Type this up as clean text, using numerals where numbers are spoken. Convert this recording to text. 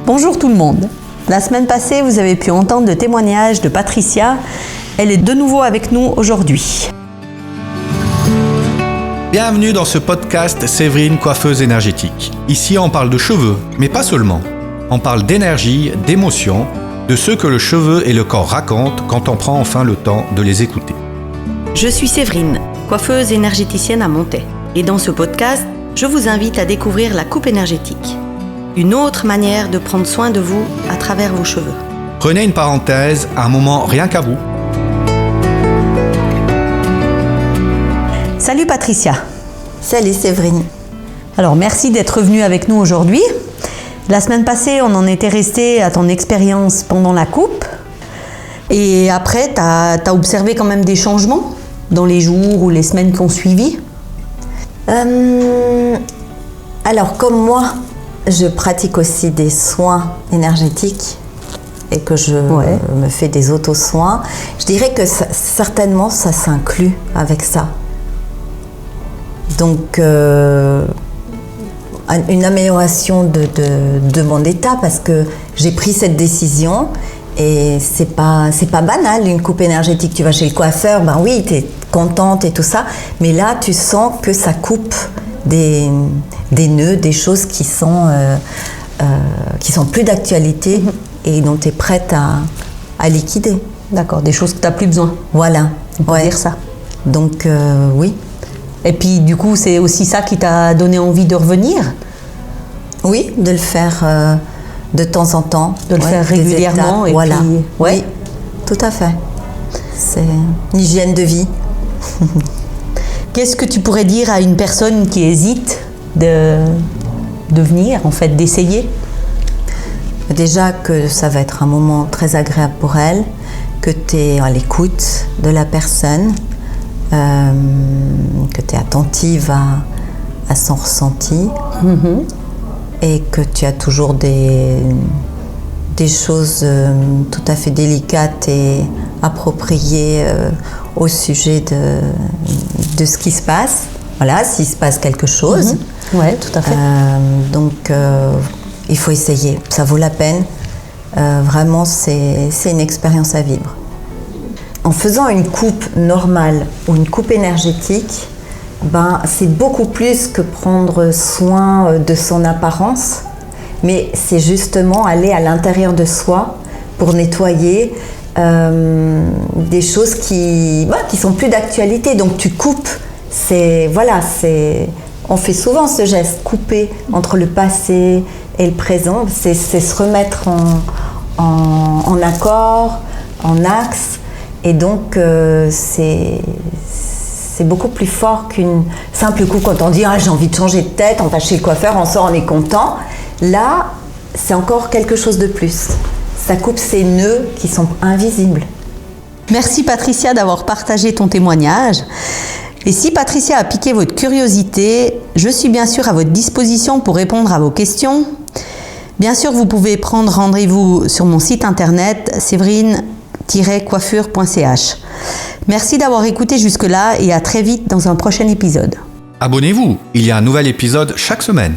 Bonjour tout le monde. La semaine passée, vous avez pu entendre le témoignage de Patricia. Elle est de nouveau avec nous aujourd'hui. Bienvenue dans ce podcast Séverine, coiffeuse énergétique. Ici, on parle de cheveux, mais pas seulement. On parle d'énergie, d'émotions, de ce que le cheveu et le corps racontent quand on prend enfin le temps de les écouter. Je suis Séverine, coiffeuse énergéticienne à Montaix. Et dans ce podcast, je vous invite à découvrir la coupe énergétique. Une autre manière de prendre soin de vous à travers vos cheveux. Prenez une parenthèse, un moment rien qu'à vous. Salut Patricia. Salut Séverine. Alors merci d'être venue avec nous aujourd'hui. La semaine passée, on en était resté à ton expérience pendant la coupe. Et après, tu as observé quand même des changements dans les jours ou les semaines qui ont suivi. Alors comme moi, je pratique aussi des soins énergétiques et que je me fais des auto-soins. Je dirais que certainement ça s'inclut avec ça. Donc une amélioration de mon état parce que j'ai pris cette décision et c'est pas banal une coupe énergétique. Tu vas chez le coiffeur, ben oui, tu es contente et tout ça, mais là tu sens que ça coupe des nœuds, des choses qui sont plus d'actualité et dont tu es prête à liquider. D'accord, des choses que tu n'as plus besoin. Voilà, on peut dire ça. Donc oui. Et puis du coup, c'est aussi ça qui t'a donné envie de revenir? Oui, de le faire de temps en temps. De le faire régulièrement. Et voilà. Puis, oui, tout à fait. C'est une hygiène de vie. Qu'est-ce que tu pourrais dire à une personne qui hésite de venir, en fait, d'essayer? Déjà que ça va être un moment très agréable pour elle, que tu es à l'écoute de la personne, que tu es attentive à son ressenti et que tu as toujours des choses tout à fait délicates et appropriées au sujet de ce qui se passe. Voilà, s'il se passe quelque chose. Oui, tout à fait. Donc, il faut essayer. Ça vaut la peine. Vraiment, c'est une expérience à vivre. En faisant une coupe normale ou une coupe énergétique, c'est beaucoup plus que prendre soin de son apparence, mais c'est justement aller à l'intérieur de soi pour nettoyer des choses qui sont plus d'actualité. Donc tu coupes, on fait souvent ce geste, couper entre le passé et le présent, c'est se remettre en accord, en axe, et donc c'est beaucoup plus fort qu'une simple coupe. Quand on dit j'ai envie de changer de tête, on va chez le coiffeur, on sort, on est content. Là, c'est encore quelque chose de plus. Ça coupe ces nœuds qui sont invisibles. Merci Patricia d'avoir partagé ton témoignage. Et si Patricia a piqué votre curiosité, je suis bien sûr à votre disposition pour répondre à vos questions. Bien sûr, vous pouvez prendre rendez-vous sur mon site internet séverine-coiffure.ch. Merci d'avoir écouté jusque-là et à très vite dans un prochain épisode. Abonnez-vous, il y a un nouvel épisode chaque semaine.